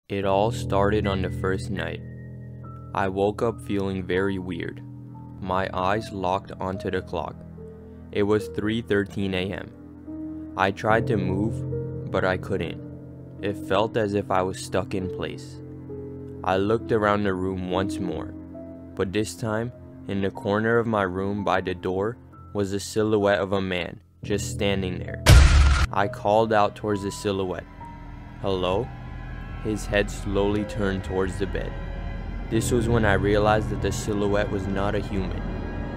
It all started on the first night. I woke up feeling very weird. My eyes locked onto the clock. It was 3:13 a.m. I tried to move, but I couldn't. It felt as if I was stuck in place. I looked around the room once more, but this time, in the corner of my room by the door, was the silhouette of a man just standing there. I called out towards the silhouette. "Hello?" His head slowly turned towards the bed. This was when I realized that the silhouette was not a human.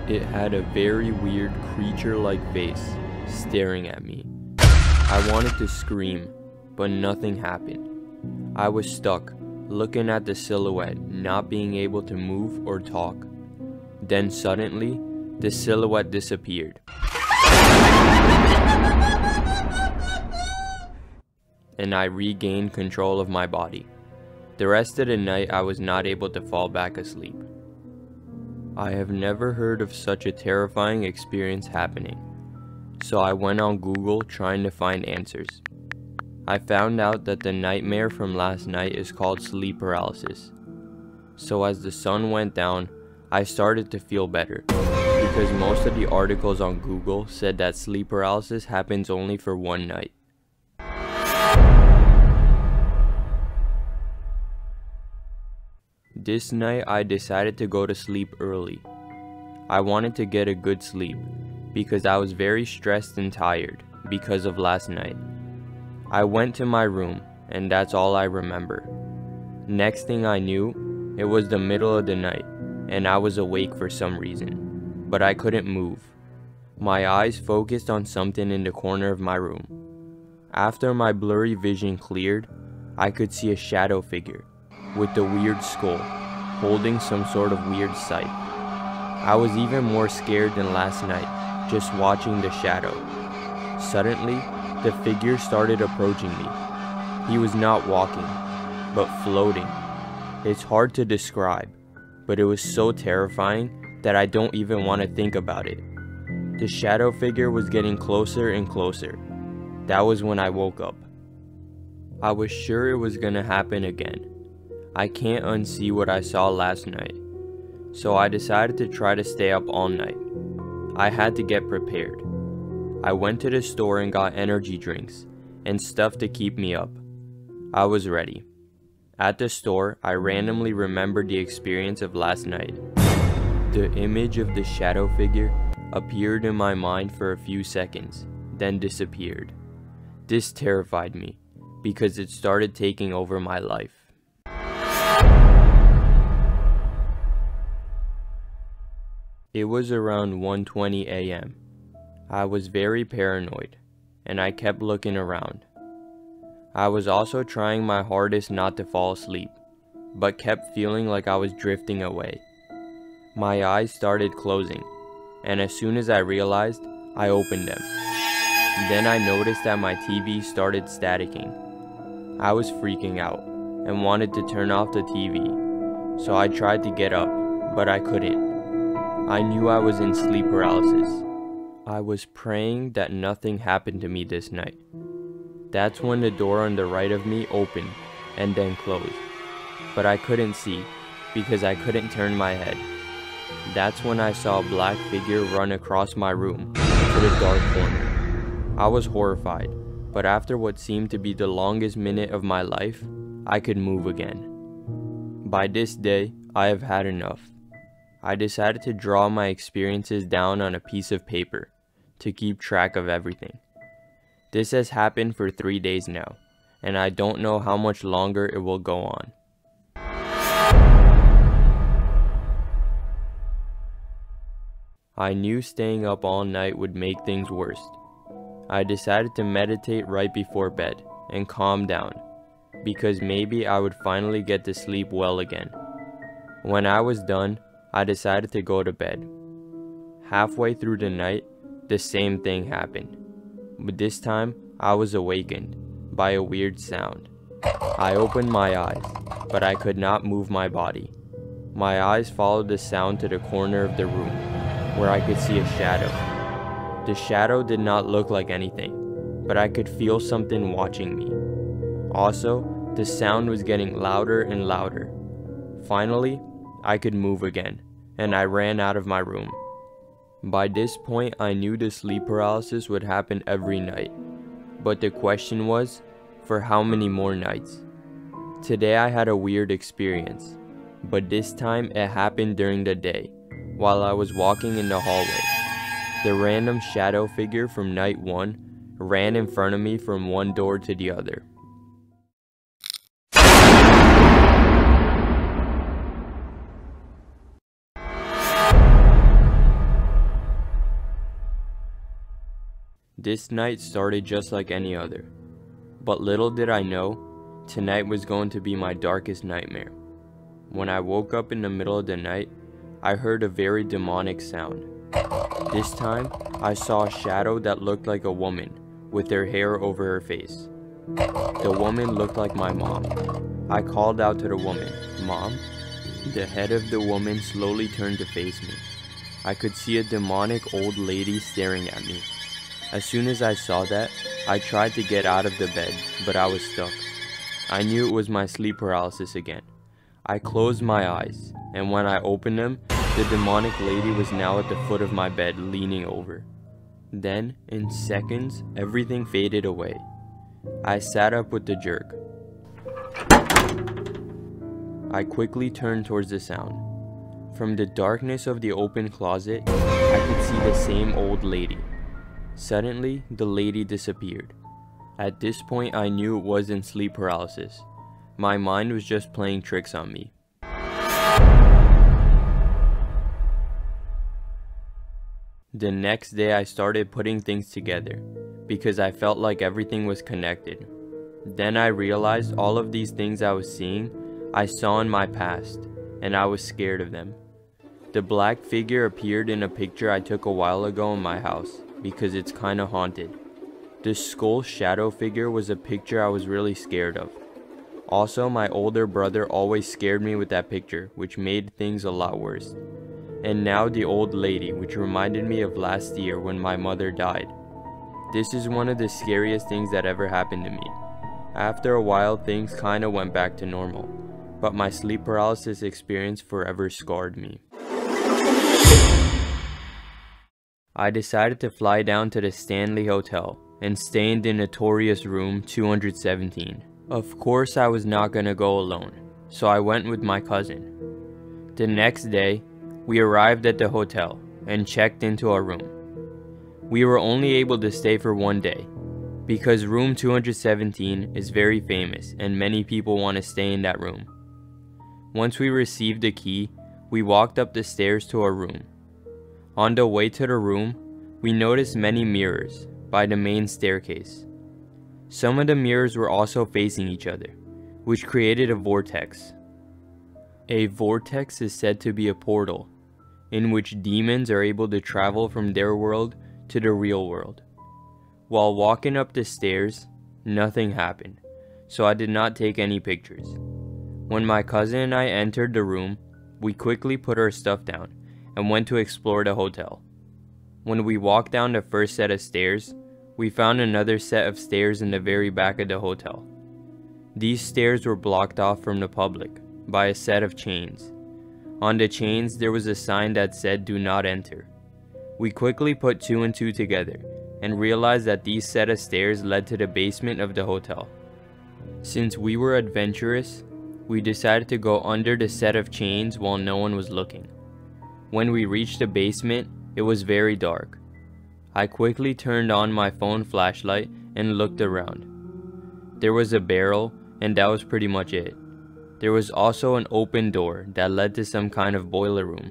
It had a very weird creature-like face staring at me. I wanted to scream, but nothing happened. I was stuck, looking at the silhouette, not being able to move or talk. Then suddenly, the silhouette disappeared. And I regained control of my body. The rest of the night I was not able to fall back asleep. I have never heard of such a terrifying experience happening, so I went on Google trying to find answers. I found out that the nightmare from last night is called sleep paralysis. So as the sun went down, I started to feel better, because most of the articles on Google said that sleep paralysis happens only for one night. This night I decided to go to sleep early. I wanted to get a good sleep because I was very stressed and tired because of last night. I went to my room and that's all I remember. Next thing I knew, it was the middle of the night and I was awake for some reason, but I couldn't move. My eyes focused on something in the corner of my room. After my blurry vision cleared, I could see a shadow figure with the weird skull, holding some sort of weird sight. I was even more scared than last night, just watching the shadow. Suddenly, the figure started approaching me. He was not walking, but floating. It's hard to describe, but it was so terrifying that I don't even want to think about it. The shadow figure was getting closer and closer. That was when I woke up. I was sure it was gonna happen again. I can't unsee what I saw last night, so I decided to try to stay up all night. I had to get prepared. I went to the store and got energy drinks and stuff to keep me up. I was ready. At the store, I randomly remembered the experience of last night. The image of the shadow figure appeared in my mind for a few seconds, then disappeared. This terrified me because it started taking over my life. It was around 1:20 a.m. I was very paranoid, and I kept looking around. I was also trying my hardest not to fall asleep, but kept feeling like I was drifting away. My eyes started closing, and as soon as I realized, I opened them. Then I noticed that my TV started staticking. I was freaking out, and wanted to turn off the TV, so I tried to get up, but I couldn't. I knew I was in sleep paralysis. I was praying that nothing happened to me this night. That's when the door on the right of me opened and then closed, but I couldn't see because I couldn't turn my head. That's when I saw a black figure run across my room to the dark corner. I was horrified, but after what seemed to be the longest minute of my life, I could move again. By this day, I have had enough. I decided to draw my experiences down on a piece of paper to keep track of everything. This has happened for 3 days now, and I don't know how much longer it will go on. I knew staying up all night would make things worse. I decided to meditate right before bed and calm down, because maybe I would finally get to sleep well again. When I was done, I decided to go to bed. Halfway through the night, the same thing happened, but this time I was awakened by a weird sound. I opened my eyes, but I could not move my body. My eyes followed the sound to the corner of the room, where I could see a shadow. The shadow did not look like anything, but I could feel something watching me. Also, The sound was getting louder and louder. Finally, I could move again, and I ran out of my room. By this point, I knew the sleep paralysis would happen every night, but the question was, for how many more nights? Today I had a weird experience, but this time it happened during the day, while I was walking in the hallway. The random shadow figure from night 1 ran in front of me from one door to the other. This night started just like any other, but little did I know, tonight was going to be my darkest nightmare. When I woke up in the middle of the night, I heard a very demonic sound. This time, I saw a shadow that looked like a woman, with her hair over her face. The woman looked like my mom. I called out to the woman, "Mom?" The head of the woman slowly turned to face me. I could see a demonic old lady staring at me. As soon as I saw that, I tried to get out of the bed, but I was stuck. I knew it was my sleep paralysis again. I closed my eyes, and when I opened them, the demonic lady was now at the foot of my bed, leaning over. Then, in seconds, everything faded away. I sat up with a jerk. I quickly turned towards the sound. From the darkness of the open closet, I could see the same old lady. Suddenly, the lady disappeared. At this point, I knew it wasn't sleep paralysis. My mind was just playing tricks on me. The next day, I started putting things together, because I felt like everything was connected. Then I realized all of these things I was seeing, I saw in my past, and I was scared of them. The black figure appeared in a picture I took a while ago in my house, because it's kinda haunted. The skull shadow figure was a picture I was really scared of. Also, my older brother always scared me with that picture, which made things a lot worse. And now the old lady, which reminded me of last year when my mother died. This is one of the scariest things that ever happened to me. After a while, things kinda went back to normal, but my sleep paralysis experience forever scarred me. I decided to fly down to the Stanley hotel and stay in the notorious room 217. Of course I was not gonna go alone, so I went with my cousin. The next day, we arrived at the hotel and checked into our room. We were only able to stay for one day, because room 217 is very famous and many people want to stay in that room. Once we received the key, we walked up the stairs to our room. On the way to the room, we noticed many mirrors by the main staircase. Some of the mirrors were also facing each other, which created a vortex. A vortex is said to be a portal, in which demons are able to travel from their world to the real world. While walking up the stairs, nothing happened, so I did not take any pictures. When my cousin and I entered the room, we quickly put our stuff down and went to explore the hotel. When we walked down the first set of stairs, we found another set of stairs in the very back of the hotel. These stairs were blocked off from the public by a set of chains. On the chains, there was a sign that said "Do not enter." We quickly put 2 and 2 together and realized that these set of stairs led to the basement of the hotel. Since we were adventurous, we decided to go under the set of chains while no one was looking. When we reached the basement, it was very dark. I quickly turned on my phone flashlight and looked around. There was a barrel, and that was pretty much it. There was also an open door that led to some kind of boiler room.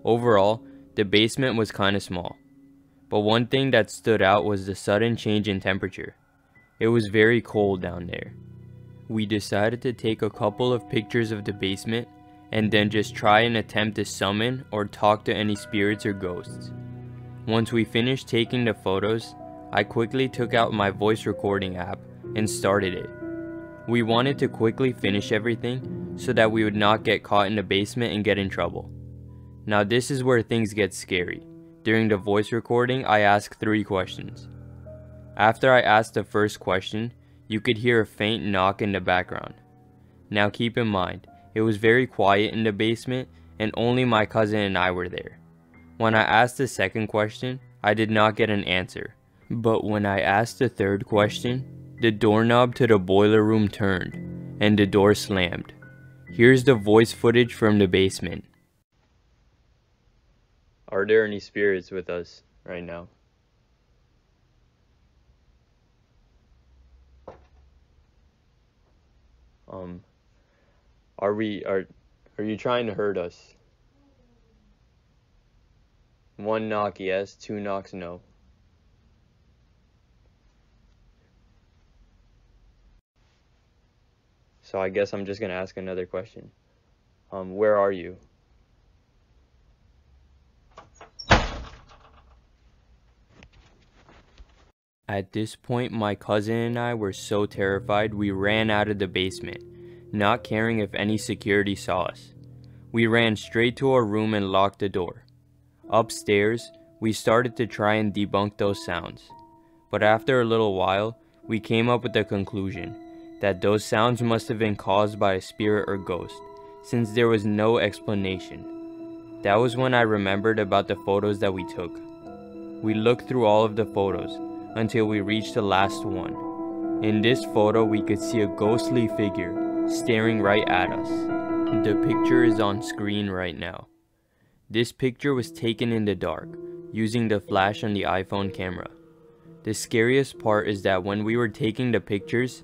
Overall, the basement was kinda small. But one thing that stood out was the sudden change in temperature. It was very cold down there. We decided to take a couple of pictures of the basement and then just try and attempt to summon or talk to any spirits or ghosts. Once we finished taking the photos, I quickly took out my voice recording app and started it. We wanted to quickly finish everything so that we would not get caught in the basement and get in trouble. Now this is where things get scary. During the voice recording, I asked 3 questions. After I asked the first question, You could hear a faint knock in the background. Now keep in mind, it was very quiet in the basement and only my cousin and I were there. When I asked the second question, I did not get an answer. But when I asked the third question, the doorknob to the boiler room turned and the door slammed. Here's the voice footage from the basement. Are there any spirits with us right now? Are you trying to hurt us? One knock yes, two knocks no. So I guess I'm just gonna ask another question. Where are you? At this point, my cousin and I were so terrified we ran out of the basement, not caring if any security saw us. We ran straight to our room and locked the door. Upstairs, we started to try and debunk those sounds. But after a little while, we came up with the conclusion that those sounds must have been caused by a spirit or ghost, since there was no explanation. That was when I remembered about the photos that we took. We looked through all of the photos until we reached the last one. In this photo, we could see a ghostly figure staring right at us. The picture is on screen right now. This picture was taken in the dark, using the flash on the iPhone camera. The scariest part is that when we were taking the pictures,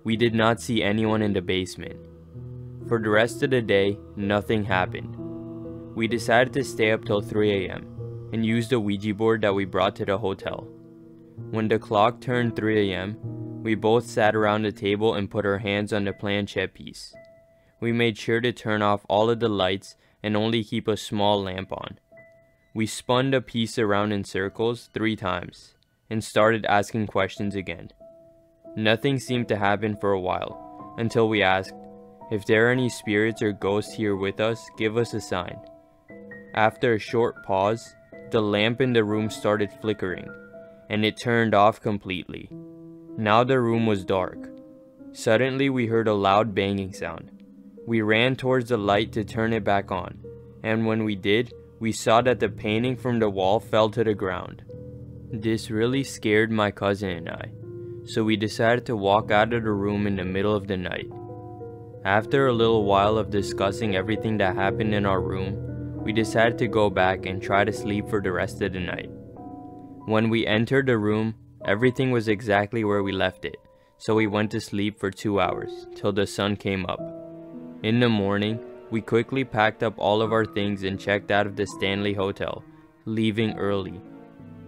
we did not see anyone in the basement. For the rest of the day, nothing happened. We decided to stay up till 3 a.m. and use the Ouija board that we brought to the hotel. When the clock turned 3 a.m., we both sat around the table and put our hands on the planchette piece. We made sure to turn off all of the lights and only keep a small lamp on. We spun the piece around in circles 3 times and started asking questions again. Nothing seemed to happen for a while, until we asked, "If there are any spirits or ghosts here with us, give us a sign." After a short pause, the lamp in the room started flickering, and it turned off completely. Now the room was dark. Suddenly we heard a loud banging sound. We ran towards the light to turn it back on, and when we did, we saw that the painting from the wall fell to the ground. This really scared my cousin and I, so we decided to walk out of the room in the middle of the night. After a little while of discussing everything that happened in our room, we decided to go back and try to sleep for the rest of the night. When we entered the room, everything was exactly where we left it, so we went to sleep for 2 hours, till the sun came up. In the morning, we quickly packed up all of our things and checked out of the Stanley hotel, leaving early.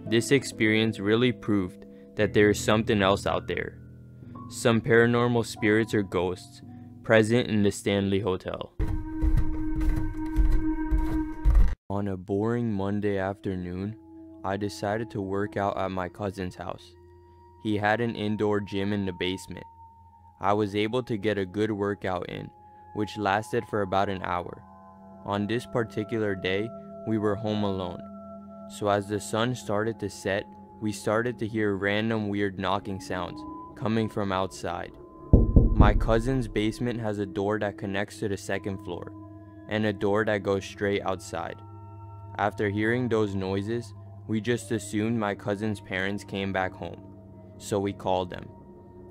This experience really proved that there is something else out there. Some paranormal spirits or ghosts present in the Stanley hotel. On a boring Monday afternoon, I decided to work out at my cousin's house. He had an indoor gym in the basement. I was able to get a good workout in, which lasted for about an hour. On this particular day, we were home alone. So as the sun started to set, we started to hear random weird knocking sounds coming from outside. My cousin's basement has a door that connects to the second floor, and a door that goes straight outside. After hearing those noises, we just assumed my cousin's parents came back home, so we called them.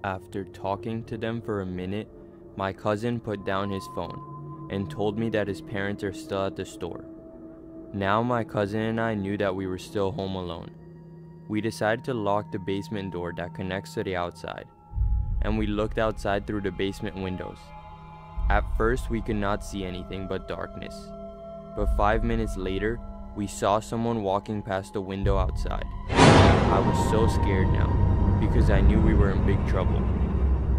After talking to them for a minute, my cousin put down his phone and told me that his parents are still at the store. Now my cousin and I knew that we were still home alone. We decided to lock the basement door that connects to the outside, and we looked outside through the basement windows. At first we could not see anything but darkness, but 5 minutes later, we saw someone walking past the window outside. I was so scared now, because I knew we were in big trouble.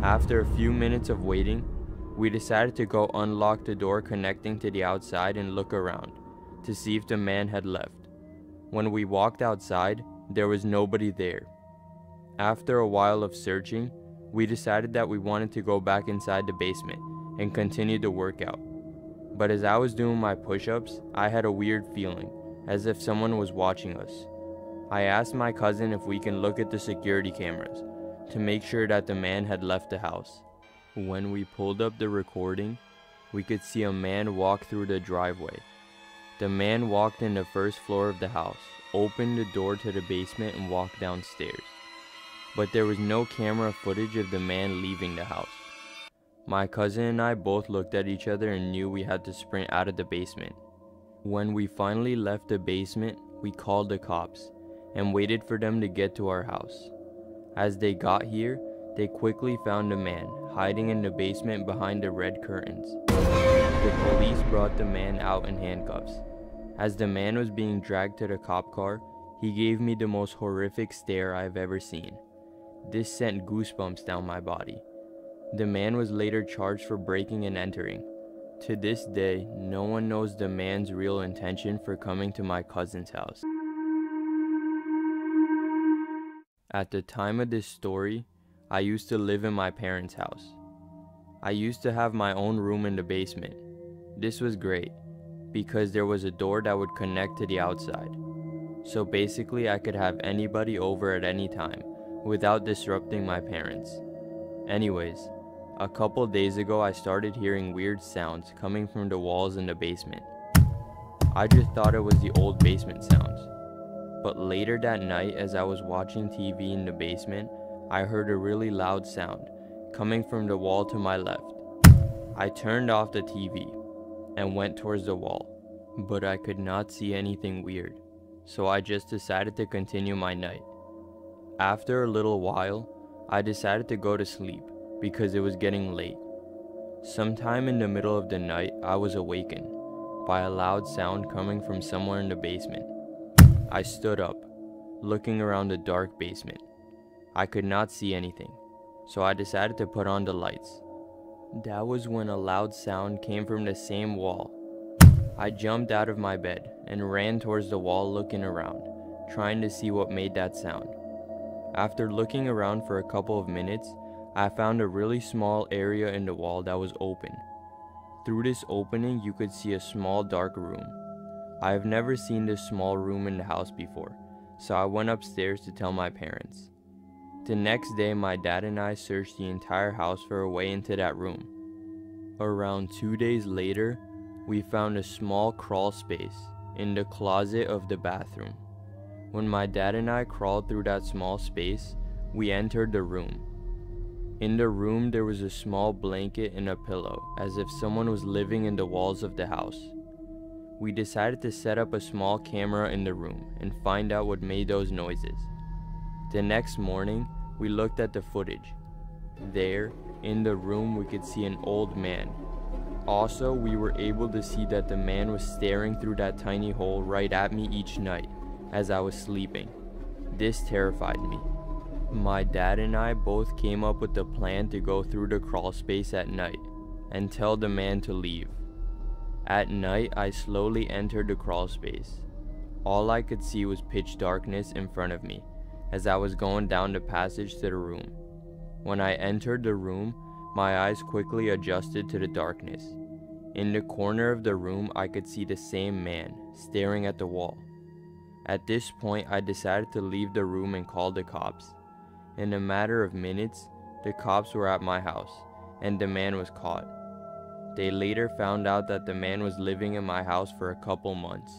After a few minutes of waiting, we decided to go unlock the door connecting to the outside and look around, to see if the man had left. When we walked outside, there was nobody there. After a while of searching, we decided that we wanted to go back inside the basement and continue the workout. But as I was doing my push-ups, I had a weird feeling, as if someone was watching us. I asked my cousin if we can look at the security cameras to make sure that the man had left the house. When we pulled up the recording, we could see a man walk through the driveway. The man walked in the first floor of the house, opened the door to the basement and walked downstairs. But there was no camera footage of the man leaving the house. My cousin and I both looked at each other and knew we had to sprint out of the basement. When we finally left the basement, we called the cops and waited for them to get to our house. As they got here, they quickly found a man hiding in the basement behind the red curtains. The police brought the man out in handcuffs. As the man was being dragged to the cop car, he gave me the most horrific stare I've ever seen. This sent goosebumps down my body. The man was later charged for breaking and entering. To this day, no one knows the man's real intention for coming to my cousin's house. At the time of this story, I used to live in my parents' house. I used to have my own room in the basement. This was great, because there was a door that would connect to the outside. So basically I could have anybody over at any time, without disrupting my parents. Anyways, a couple days ago I started hearing weird sounds coming from the walls in the basement. I just thought it was the old basement sounds. But later that night, as I was watching TV in the basement, I heard a really loud sound coming from the wall to my left. I turned off the TV and went towards the wall, but I could not see anything weird, so I just decided to continue my night. After a little while, I decided to go to sleep because it was getting late. Sometime in the middle of the night, I was awakened by a loud sound coming from somewhere in the basement. I stood up, looking around the dark basement. I could not see anything, so I decided to put on the lights. That was when a loud sound came from the same wall. I jumped out of my bed and ran towards the wall looking around, trying to see what made that sound. After looking around for a couple of minutes, I found a really small area in the wall that was open. Through this opening, you could see a small dark room. I have never seen this small room in the house before, so I went upstairs to tell my parents. The next day, my dad and I searched the entire house for a way into that room. Around 2 days later, we found a small crawl space in the closet of the bathroom. When my dad and I crawled through that small space, we entered the room. In the room, there was a small blanket and a pillow, as if someone was living in the walls of the house. We decided to set up a small camera in the room and find out what made those noises. The next morning, we looked at the footage. There, in the room, we could see an old man. Also, we were able to see that the man was staring through that tiny hole right at me each night as I was sleeping. This terrified me. My dad and I both came up with the plan to go through the crawl space at night and tell the man to leave. At night, I slowly entered the crawl space. All I could see was pitch darkness in front of me as I was going down the passage to the room. When I entered the room, my eyes quickly adjusted to the darkness. In the corner of the room, I could see the same man staring at the wall. At this point, I decided to leave the room and call the cops. In a matter of minutes, the cops were at my house, and the man was caught. They later found out that the man was living in my house for a couple months.